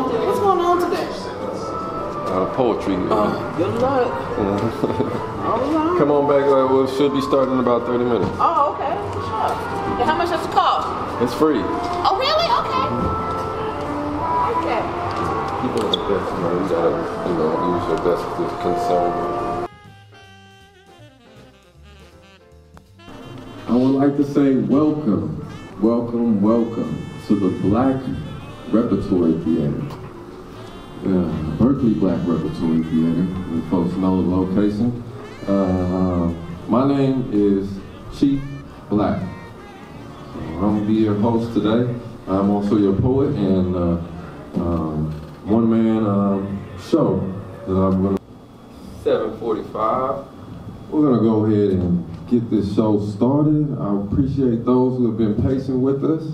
What's going on today? Poetry. Good luck. All right. Come on back. We should be starting in about 30 minutes. Oh, okay. Sure. And how much does it cost? It's free. Oh, really? Okay. Okay. People like that, you gotta, use your best concern. I would like to say welcome to the Black Repertory Theater. Berkeley Black Repertory Theater, if folks know the location. My name is Chief Black. So I'm gonna be your host today. I'm also your poet and one-man show that I'm gonna. 7:45. We're gonna go ahead and get this show started. I appreciate those who have been patient with us,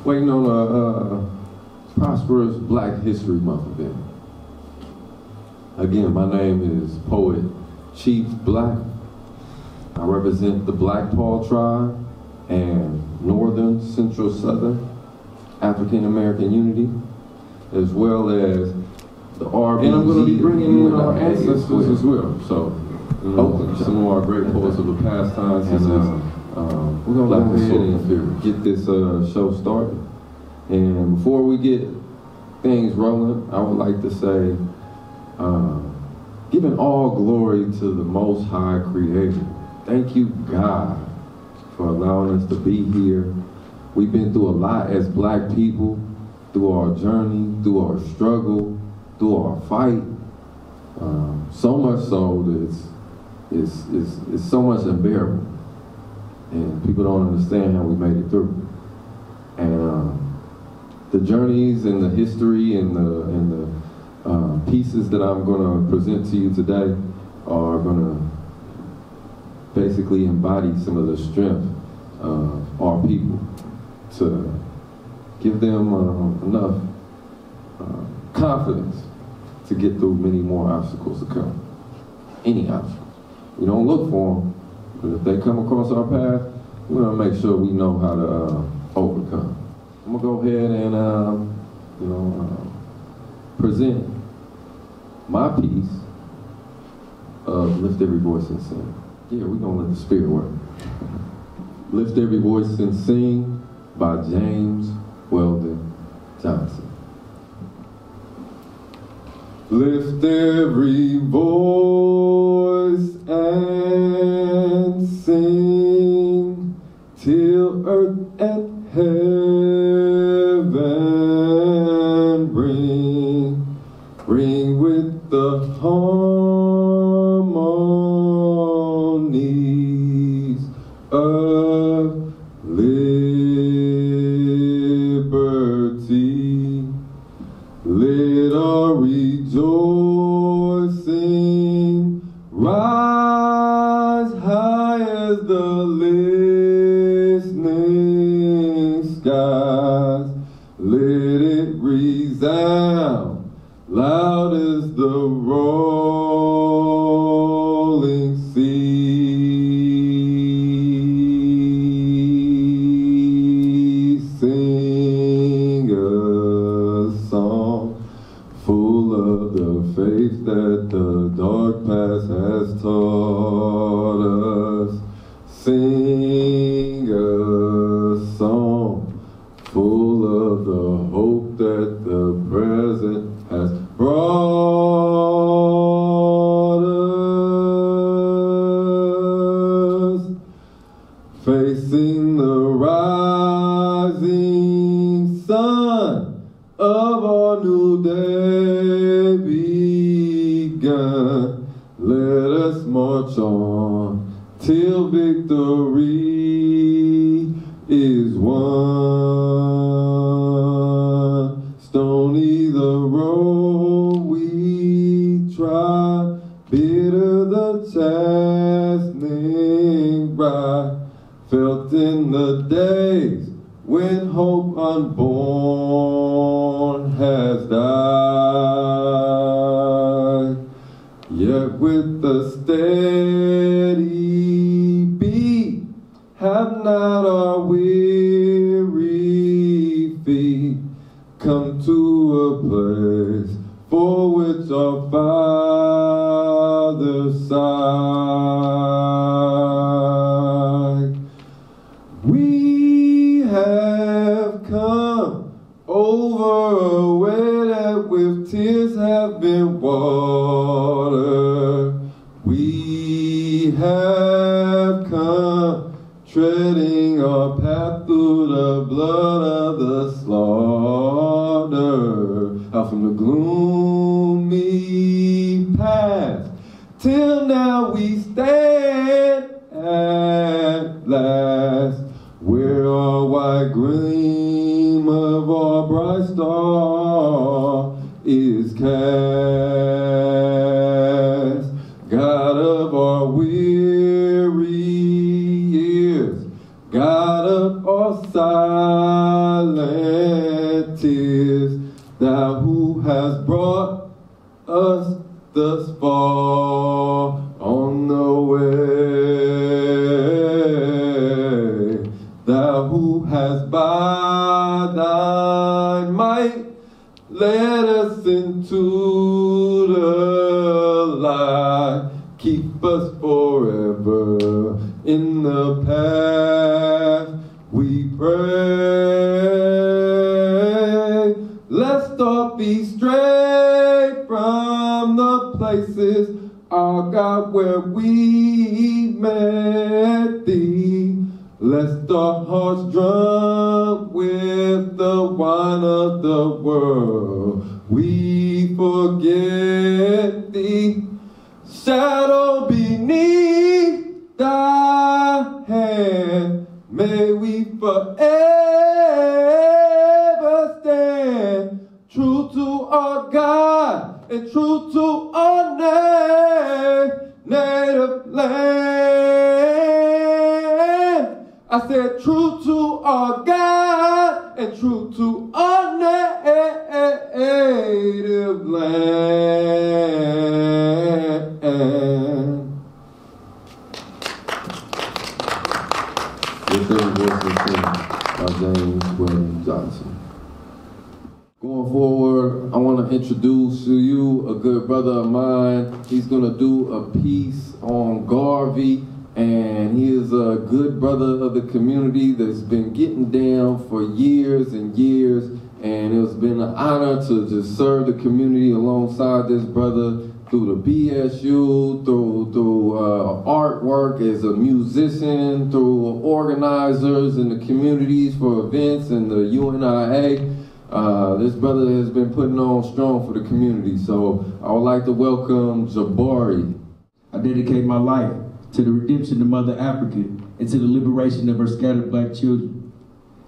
waiting on a prosperous Black History Month event. Again, my name is Poet Chief Black. I represent the Black Paw tribe and Northern Central Southern African American Unity, as well as the RBG. And I'm going to be bringing in our ancestors as well. So, some of our great poets of the past times. And we're going to go ahead and get this show started. And before we get things rolling, I would like to say, giving all glory to the Most High Creator. Thank you, God, for allowing us to be here. We've been through a lot as Black people, through our journey, through our struggle, through our fight. So much so that it's so much unbearable, and people don't understand how we made it through. And the journeys and the history and the pieces that I'm going to present to you today are going to basically embody some of the strength of our people, to give them enough confidence to get through many more obstacles to come. Any obstacles. We don't look for them, but if they come across our path, we're going to make sure we know how to overcome. I'm going to go ahead and, present my piece of Lift Every Voice and Sing. Yeah, we're going to let the spirit work. Lift Every Voice and Sing by James Weldon Johnson. Lift every voice and sing till earth and heaven ring with the harmonies of liberty. Let our rejoicing rise high as the listening skies. Let it resound loud as the rolling sea. Sing a song full of the faith that the dark past has taught us. Sing a song full of the hope that the present has brought us. Facing the rising sun of our new day begun. Let us march on till victory is won. Stony the road we try, bitter the chastening ride, felt in the days when hope unborn has died. Yet with the steady beat, have not our weary feet come to a place for which our Father sighed. We have come over a way that with tears have been watered. We have come treading our path through the blood of the slaughter, out from the gloomy past, till now we stand at last, where our white gleam of our bright star is cast. God of our weary years, God of our silent tears, thou who has brought us thus far on the way, thou who has by thy might led us into the light, keep us forever in the path we pray. Lest all be strayed from the places, our God, where we met thee. Lest our hearts drunk with the wine of the world, we forget thee. Shadow beneath thy hand, may we forever stand, true to our God and true to our native land. I said true to our God and true to our native land. This is by James William Johnson. Going forward, I want to introduce to you a good brother of mine. He's going to do a piece on Garvey, and he is a good brother of the community that's been getting down for years and years, and it's been an honor to just serve the community alongside this brother through the BSU, through artwork as a musician, through organizers in the communities for events and the UNIA. This brother has been putting on strong for the community, so I would like to welcome Jabari. I dedicate my life to the redemption of Mother Africa and to the liberation of her scattered black children.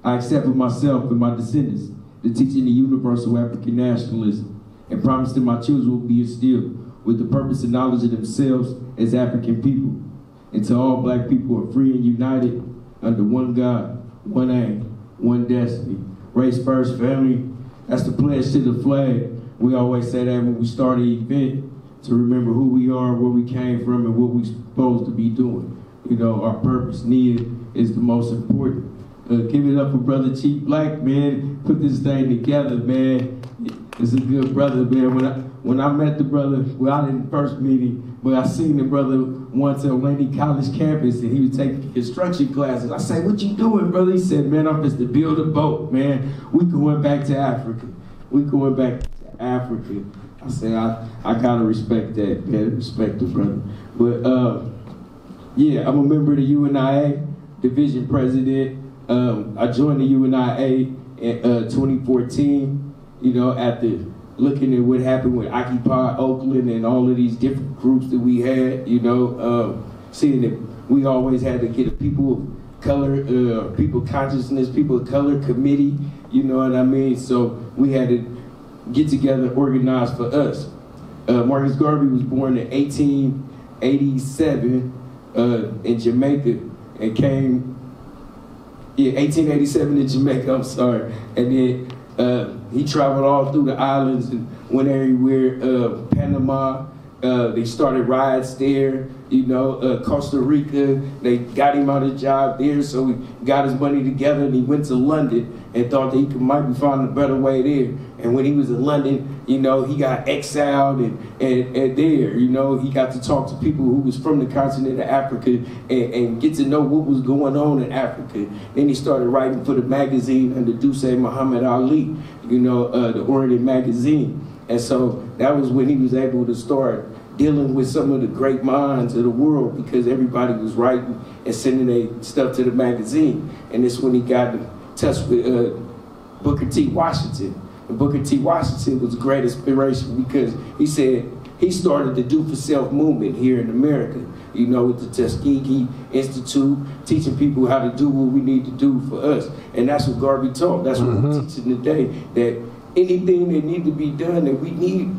I accept for myself and my descendants the teaching of universal African nationalism and promise that my children will be instilled with the purpose and knowledge of themselves as African people. And to all black people who are free and united under one God, one aim, one destiny. Race first, family. That's the pledge to the flag. We always say that when we start an event, to remember who we are, where we came from, and what we're supposed to be doing. You know, our purpose needed is the most important. Give it up for Brother Chief Black, man. Put this thing together, man. It's a good brother, man. When I met the brother, well, I didn't first meet him, but I seen the brother once at Laney College campus, and he was taking construction classes. I said, "What you doing, brother?" He said, "Man, I'm just to build a boat, man. We going back to Africa. We going back to Africa." I said, I gotta respect that, man. Respect the brother. But yeah, I'm a member of the UNIA, division president. I joined the UNIA in 2014. You know, after looking at what happened with Occupy Oakland and all of these different groups that we had, you know, seeing that we always had to get a people of color, people consciousness, people of color committee, you know what I mean? So we had to get together, organize for us. Marcus Garvey was born in 1887 in Jamaica and came, 1887 in Jamaica, I'm sorry. And then he traveled all through the islands and went everywhere, Panama, They started riots there, Costa Rica. They got him out of job there, so he got his money together and he went to London and thought that he might be finding a better way there. And when he was in London, he got exiled and there, he got to talk to people who was from the continent of Africa and get to know what was going on in Africa. Then he started writing for the magazine under Deuce Muhammad Ali, the Orient magazine. And so that was when he was able to start dealing with some of the great minds of the world, because everybody was writing and sending their stuff to the magazine. And it's when he got in touch with Booker T. Washington. And Booker T. Washington was a great inspiration because he said he started the Do for Self movement here in America, with the Tuskegee Institute, teaching people how to do what we need to do for us. And that's what Garvey taught. That's what we're teaching today, that anything that needs to be done that we need,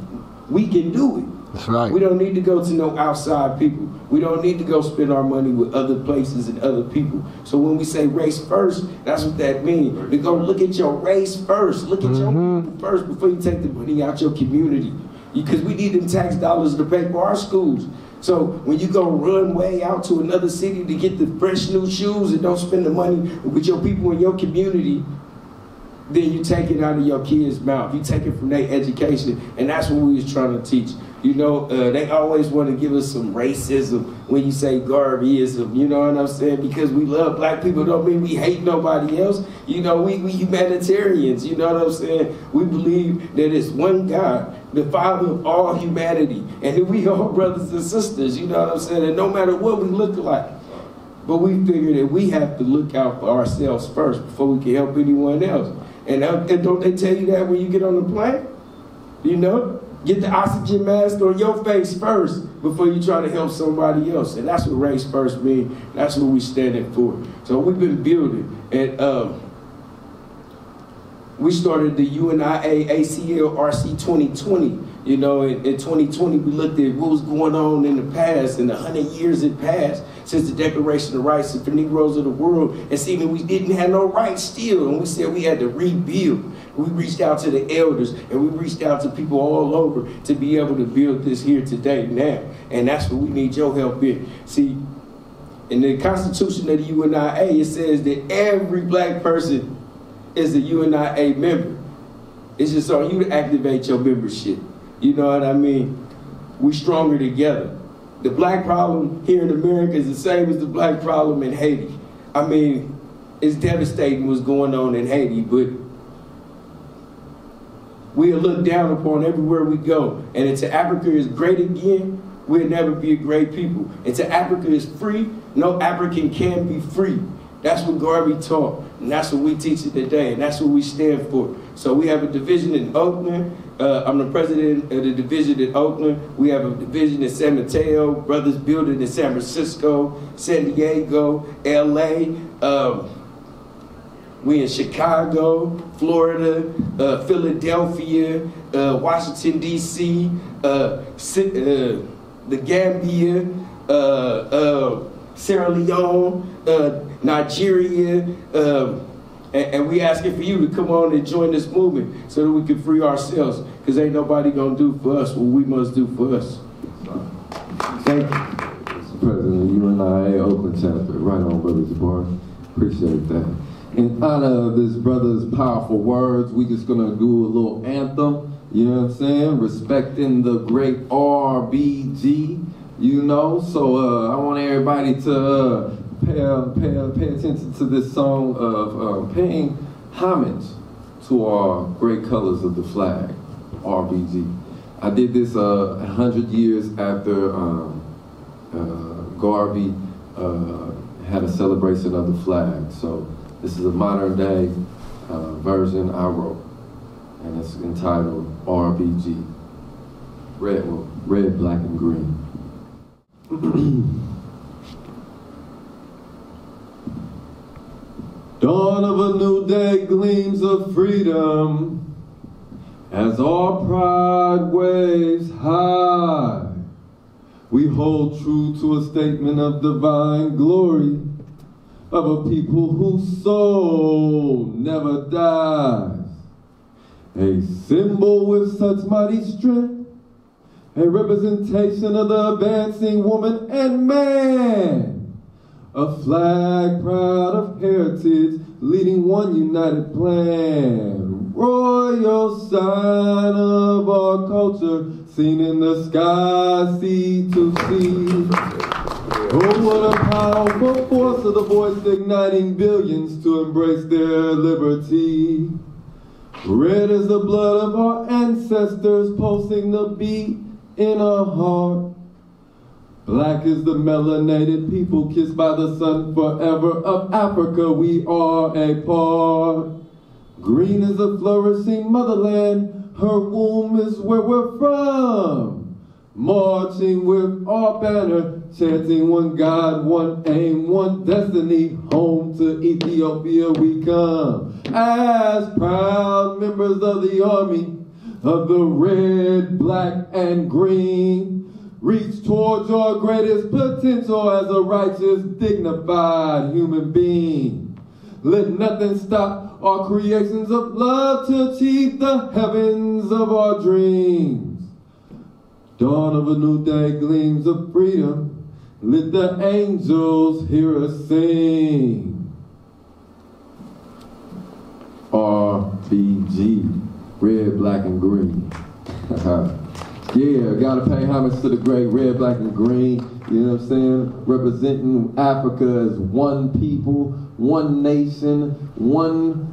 we can do it. That's right. We don't need to go to no outside people. We don't need to go spend our money with other places and other people. So when we say race first, that's what that means. We go look at your race first. Look at your people first before you take the money out your community. Because we need them tax dollars to pay for our schools. So when you go run way out to another city to get the fresh new shoes and don't spend the money with your people in your community, then you take it out of your kids' mouth. You take it from their education. And that's what we was trying to teach. They always want to give us some racism when you say Garveyism, you know what I'm saying? Because we love black people don't mean we hate nobody else. We humanitarians, you know what I'm saying? We believe that it's one God, the Father of all humanity, and that we all brothers and sisters, you know what I'm saying? And no matter what we look like. But we figure that we have to look out for ourselves first before we can help anyone else. And don't they tell you that when you get on the plane? Get the oxygen mask on your face first before you try to help somebody else. And that's what race first means. That's what we standing for. So we've been building. And we started the UNIA ACL RC 2020. In 2020, we looked at what was going on in the past, and 100 years had passed since the Declaration of Rights for Negroes of the world, and see that we didn't have no rights still, and we said we had to rebuild. We reached out to the elders, and we reached out to people all over to be able to build this here today now, and that's what we need your help in. See, in the Constitution of the UNIA, it says that every black person is a UNIA member. It's just on you to activate your membership. You know what I mean? We stronger together. The black problem here in America is the same as the black problem in Haiti. I mean, it's devastating what's going on in Haiti, but we are looked down upon everywhere we go. And until Africa is great again, we'll never be a great people. Until Africa is free, no African can be free. That's what Garvey taught, and that's what we teach it today, and that's what we stand for. So we have a division in Oakland. I'm the president of the division in Oakland. We have a division in San Mateo, Brothers Building in San Francisco, San Diego, LA. We in Chicago, Florida, Philadelphia, Washington, D.C., the Gambia, Sierra Leone, Nigeria, and we asking for you to come on and join this movement so that we can free ourselves, because ain't nobody gonna do for us what we must do for us. Thank you. Mr. President of UNIA Oakland chapter. Right on, Brother Jabbar. Appreciate that. In honor of this brother's powerful words, we just gonna do a little anthem, you know what I'm saying? Respecting the great RBG, So I want everybody to pay attention to this song of paying homage to our great colors of the flag, RBG. I did this 100 years after Garvey had a celebration of the flag. So this is a modern day version I wrote, and it's entitled RBG, red, black, and green. Dawn of a new day gleams of freedom as our pride waves high. We hold true to a statement of divine glory of a people whose soul never dies. A symbol with such mighty strength a representation of the advancing woman and man. A flag proud of heritage, leading one united plan. Royal sign of our culture, seen in the sky, sea to sea. Oh, what a powerful force of the voice, igniting billions to embrace their liberty. Red is the blood of our ancestors, pulsing the beat in our heart. Black is the melanated people kissed by the sun forever. Of Africa we are a part. Green is the flourishing motherland, her womb is where we're from. Marching with our banner, chanting one God, one aim, one destiny, home to Ethiopia we come. As proud members of the army, of the red, black, and green, reach towards your greatest potential as a righteous, dignified human being. Let nothing stop our creations of love to achieve the heavens of our dreams. Dawn of a new day, gleams of freedom. Let the angels hear us sing. RBG, red, black, and green. Yeah, gotta pay homage to the great red, black, and green. You know what I'm saying? Representing Africa as one people, one nation, one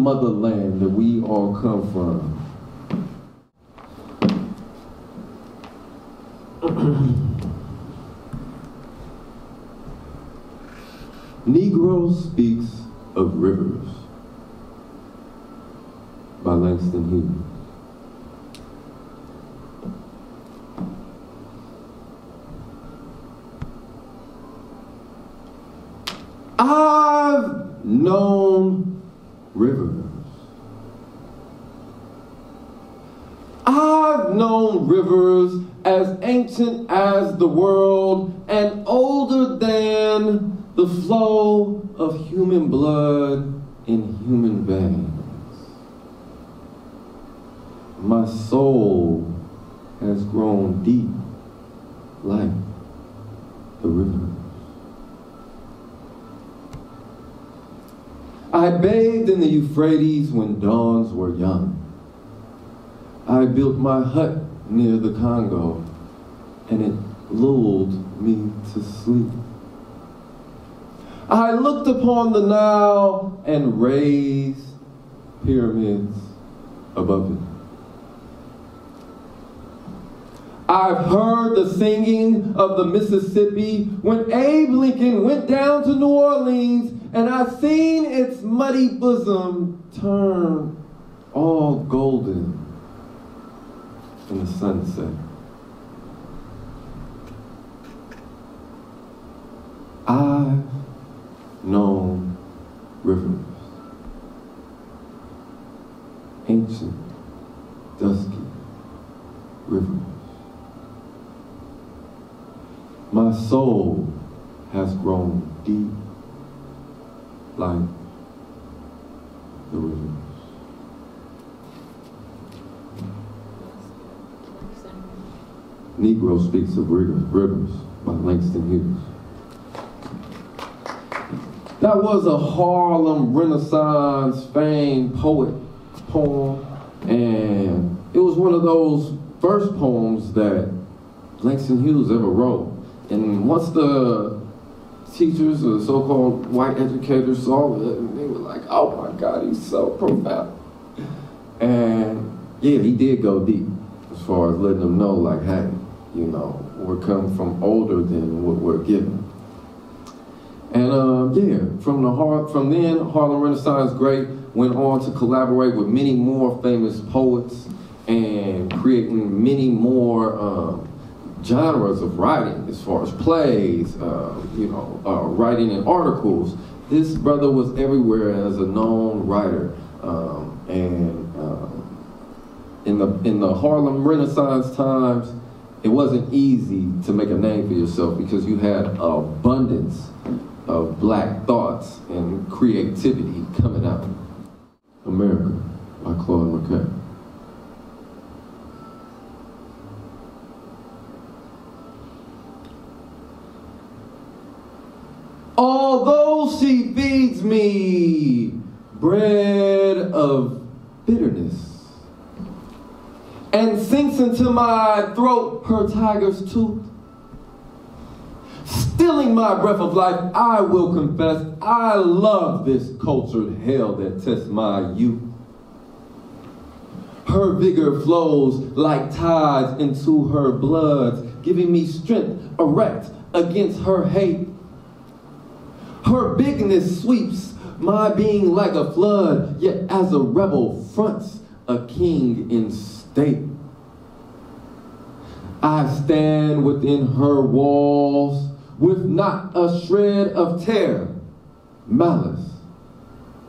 motherland that we all come from. Negro Speaks of Rivers by Langston Hughes. I've known rivers. I've known rivers as ancient as the world and older than the flow of human blood in human veins. My soul has grown deep like the river. I bathed in the Euphrates when dawns were young. I built my hut near the Congo, and it lulled me to sleep. I looked upon the Nile and raised pyramids above it. I've heard the singing of the Mississippi when Abe Lincoln went down to New Orleans, and I've seen its muddy bosom turn all golden in the sunset. I've known rivers, ancient, dusky rivers. My soul has grown deep like the rivers. Negro Speaks of Rivers by Langston Hughes. That was a Harlem Renaissance famed poem, and it was one of those first poems that Langston Hughes ever wrote. And once the teachers or so-called white educators saw it, they were like, oh my God, he's so profound. And yeah, he did go deep as far as letting them know, like, hey, you know, we're coming from older than what we're given. And yeah, from then, Harlem Renaissance great went on to collaborate with many more famous poets and creating many more genres of writing, as far as plays, writing in articles. This brother was everywhere as a known writer, in the Harlem Renaissance times, it wasn't easy to make a name for yourself because you had abundance of black thoughts and creativity coming out. America by Claude McKay. So she feeds me bread of bitterness and sinks into my throat her tiger's tooth. Stealing my breath of life, I will confess, I love this cultured hell that tests my youth. Her vigor flows like tides into her bloods, giving me strength erect against her hate. Her bigness sweeps my being like a flood, yet as a rebel fronts a king in state. I stand within her walls with not a shred of terror, malice,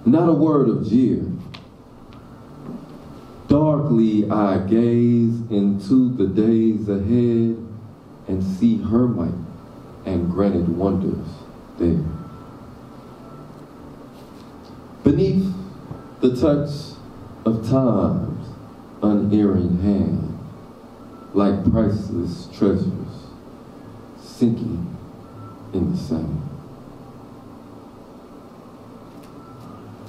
not a word of jeer. Darkly I gaze into the days ahead and see her might and granted wonders there. Beneath the touch of time's unerring hand, like priceless treasures sinking in the sand.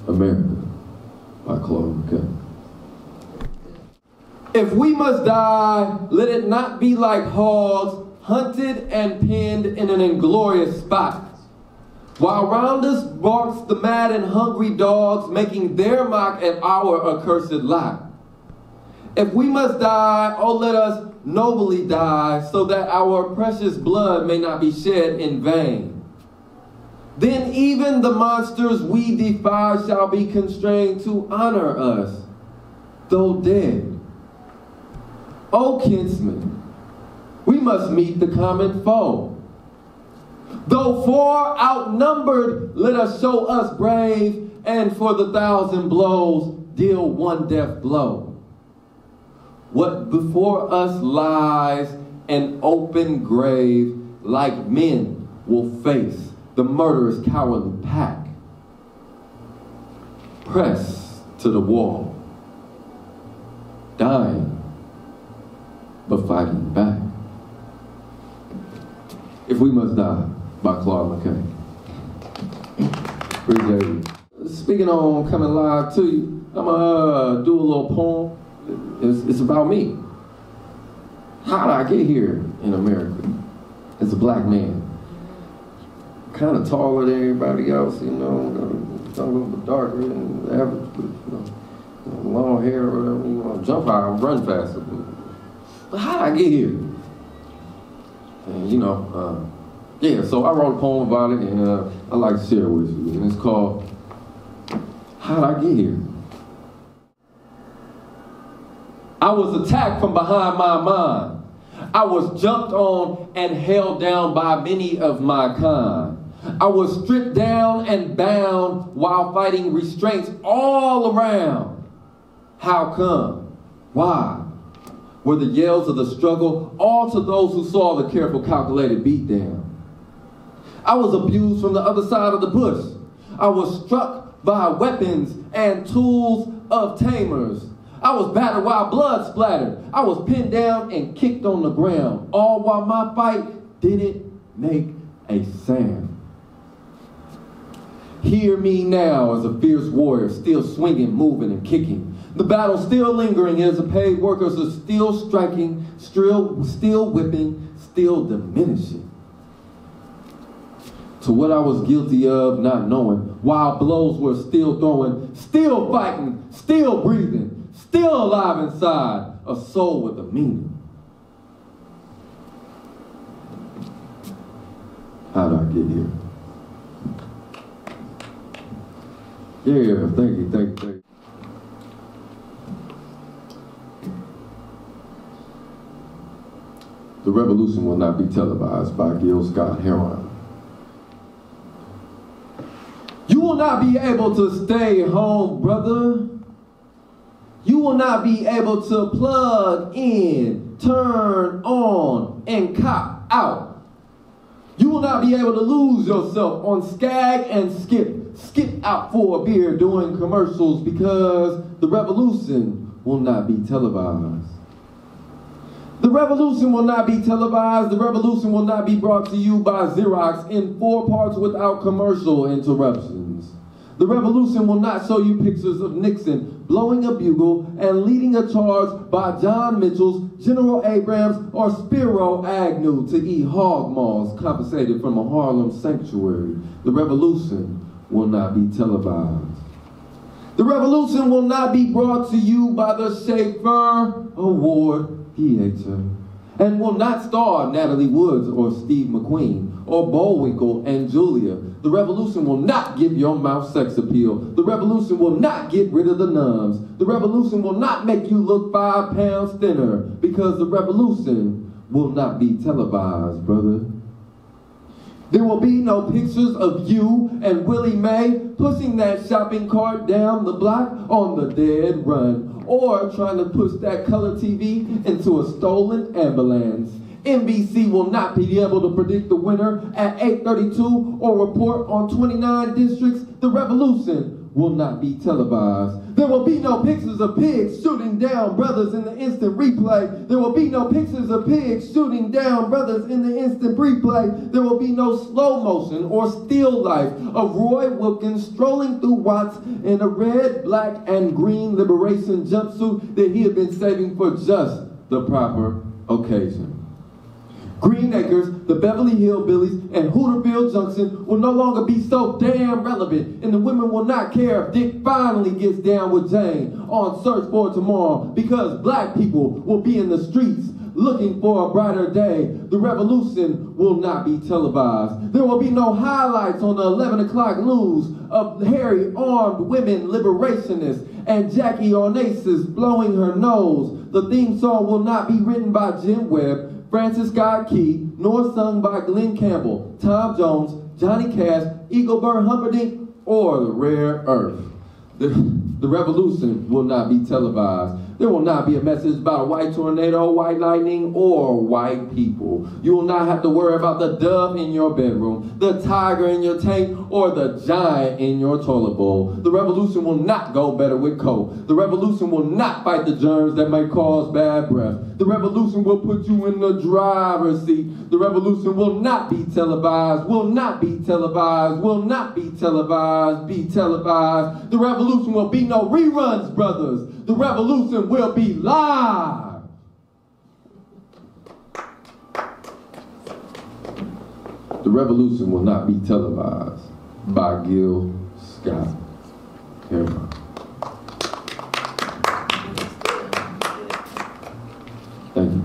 America by Claude McKay. If we must die, let it not be like hogs hunted and pinned in an inglorious spot, while round us barks the mad and hungry dogs, making their mock at our accursed lot. If we must die, oh, let us nobly die, so that our precious blood may not be shed in vain. Then even the monsters we defy shall be constrained to honor us, though dead. O kinsmen, we must meet the common foe. Though far outnumbered, let us show us brave, and for the 1,000 blows, deal one death blow. What before us lies an open grave, like men will face the murderous cowardly pack. Press to the wall, dying, but fighting back. If We Must Die by Claude McKay. Appreciate you. Speaking on coming live to you, I'm gonna do a little poem. It's about me. How did I get here in America as a black man? Kind of taller than everybody else, you know, a little bit darker than the average, but, you know, long hair or whatever, you know, jump high, run faster. But how did I get here? And, you know, yeah, so I wrote a poem about it, and I'd like to share it with you. And it's called, How Did I Get Here? I was attacked from behind my mind. I was jumped on and held down by many of my kind. I was stripped down and bound while fighting restraints all around. How come? Why? Were the yells of the struggle all to those who saw the careful, calculated beatdown? I was abused from the other side of the bush. I was struck by weapons and tools of tamers. I was battered while blood splattered. I was pinned down and kicked on the ground, all while my fight didn't make a sound. Hear me now as a fierce warrior, still swinging, moving, and kicking. The battle still lingering as the paid workers are still striking, still whipping, still diminishing. To what I was guilty of not knowing, while blows were still throwing, still fighting, still breathing, still alive inside, a soul with a meaning. How did I get here? Yeah, thank you. The revolution will not be televised by Gil Scott Heron. You will not be able to stay home, brother. You will not be able to plug in, turn on, and cop out. You will not be able to lose yourself on Skag and Skip out for a beer doing commercials because the revolution will not be televised. The revolution will not be televised. The revolution will not be brought to you by Xerox in 4 parts without commercial interruptions. The revolution will not show you pictures of Nixon blowing a bugle and leading a charge by John Mitchell's, General Abrams, or Spiro Agnew to eat hog maws confiscated from a Harlem sanctuary. The revolution will not be televised. The revolution will not be brought to you by the Schaefer Award Theater and will not star Natalie Woods or Steve McQueen or Bullwinkle and Julia. The revolution will not give your mouth sex appeal. The revolution will not get rid of the nuns. The revolution will not make you look 5 pounds thinner because the revolution will not be televised, brother. There will be no pictures of you and Willie Mae pushing that shopping cart down the block on the dead run, or trying to push that color TV into a stolen ambulance. NBC will not be able to predict the winner at 8:32 or report on 29 districts. The revolution will not be televised. There will be no pictures of pigs shooting down brothers in the instant replay. There will be no pictures of pigs shooting down brothers in the instant replay. There will be no slow motion or still life of Roy Wilkins strolling through Watts in a red, black, and green liberation jumpsuit that he had been saving for just the proper occasion. Green Acres, the Beverly Hillbillies, and Hooterville Junction will no longer be so damn relevant, and the women will not care if Dick finally gets down with Jane on Search for Tomorrow, because black people will be in the streets looking for a brighter day. The revolution will not be televised. There will be no highlights on the 11 o'clock news of hairy armed women liberationists and Jackie Onassis blowing her nose. The theme song will not be written by Jim Webb, Francis Scott Key, nor sung by Glenn Campbell, Tom Jones, Johnny Cash, Eaglebert Humperdinck, or the Rare Earth. The revolution will not be televised. There will not be a message about a white tornado, white lightning, or white people. You will not have to worry about the dove in your bedroom, the tiger in your tank, or the giant in your toilet bowl. The revolution will not go better with coke. The revolution will not fight the germs that may cause bad breath. The revolution will put you in the driver's seat. The revolution will not be televised, will not be televised, will not be televised, be televised. The revolution will be no reruns, brothers. The revolution will be live. The revolution will not be televised by Gil Scott. Everybody. Thank you.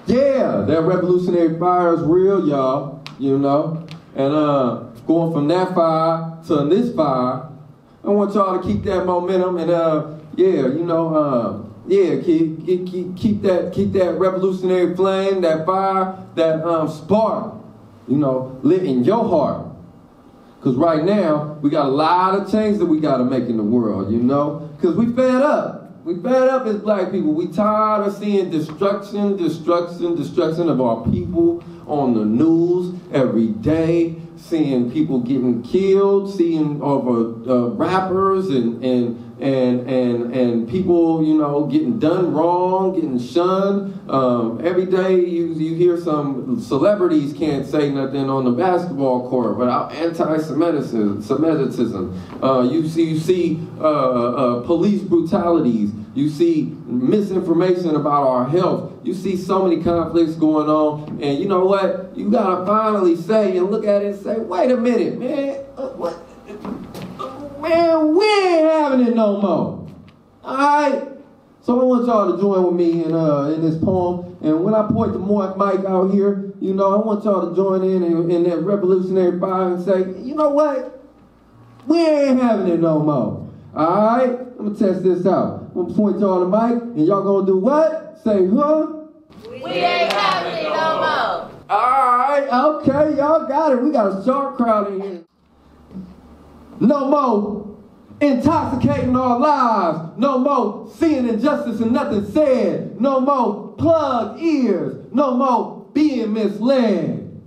Yeah, that revolutionary fire is real, y'all, you know. And going from that fire to this fire, I want y'all to keep that momentum and keep that revolutionary flame, that fire, that spark, you know, lit in your heart. Because right now, we got a lot of change that we got to make in the world, you know. Because we fed up. We fed up as black people. We tired of seeing destruction of our people on the news every day. Seeing people getting killed, seeing over rappers and people, you know, getting done wrong, getting shunned. Every day you hear some celebrities can't say nothing on the basketball court without anti-Semitism. You see police brutalities. You see misinformation about our health. You see so many conflicts going on, and you know what? You gotta finally say and look at it and say, wait a minute, man, man, we ain't having it no more. All right? So I want y'all to join with me in this poem, and when I point the mic out here, you know, I want y'all to join in that revolutionary fire and say, you know what? We ain't having it no more. All right? I'm gonna test this out. I'm gonna point y'all the mic, and y'all gonna do what? Say, huh? We ain't having it no more. All right, okay, y'all got it. We got a sharp crowd in here. No more intoxicating our lives. No more seeing injustice and nothing said. No more plugged ears. No more being misled.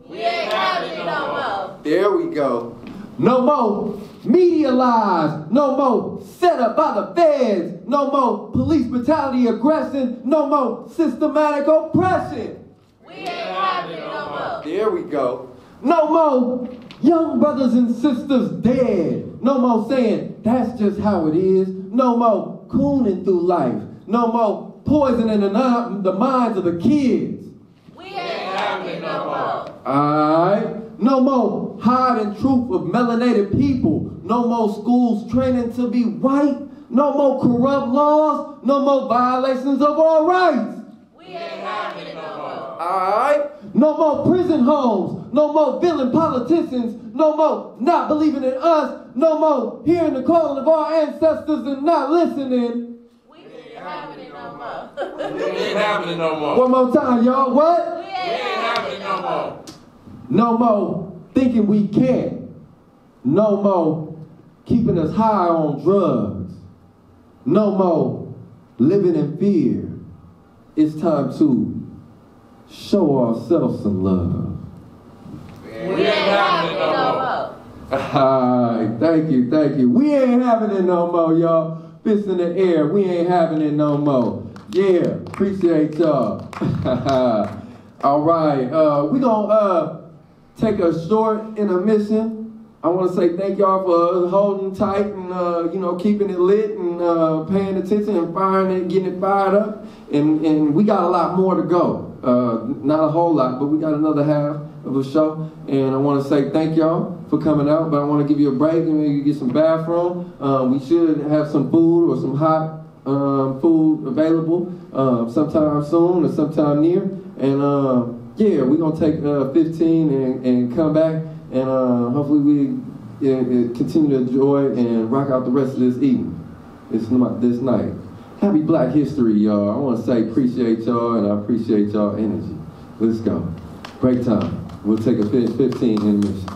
We ain't having it no more. There we go. No more media lies, no more set up by the feds, no more police brutality, aggression, no more systematic oppression. We ain't having it no more. There we go. No more young brothers and sisters dead. No more saying that's just how it is. No more cooning through life. No more poisoning the minds of the kids. We ain't having it no more. Alright. No more hiding truth of melanated people. No more schools training to be white. No more corrupt laws. No more violations of our rights. We ain't having it no more. Alright? No more prison homes. No more villain politicians. No more not believing in us. No more hearing the calling of our ancestors and not listening. We ain't having it no more. We ain't having it no more. One more time, y'all. What? We ain't having it no more. No more thinking we can't. No more keeping us high on drugs. No more living in fear. It's time to show ourselves some love. We ain't having it no more. Thank you, thank you. We ain't having it no more, y'all. Fists in the air, we ain't having it no more. Yeah, appreciate y'all. All right, we gonna take a short intermission. I want to say thank y'all for holding tight and keeping it lit and paying attention and firing it, getting it fired up. And we got a lot more to go. Not a whole lot, but we got another half of the show. And I want to say thank y'all for coming out. But I want to give you a break and maybe get some bathroom. We should have some food or some hot food available sometime soon or sometime near. And yeah, we're gonna take 15 and come back. And hopefully we continue to enjoy and rock out the rest of this evening, this night. Happy Black History, y'all. I want to say appreciate y'all, and I appreciate y'all energy. Let's go. Great time. We'll take a 15 intermission.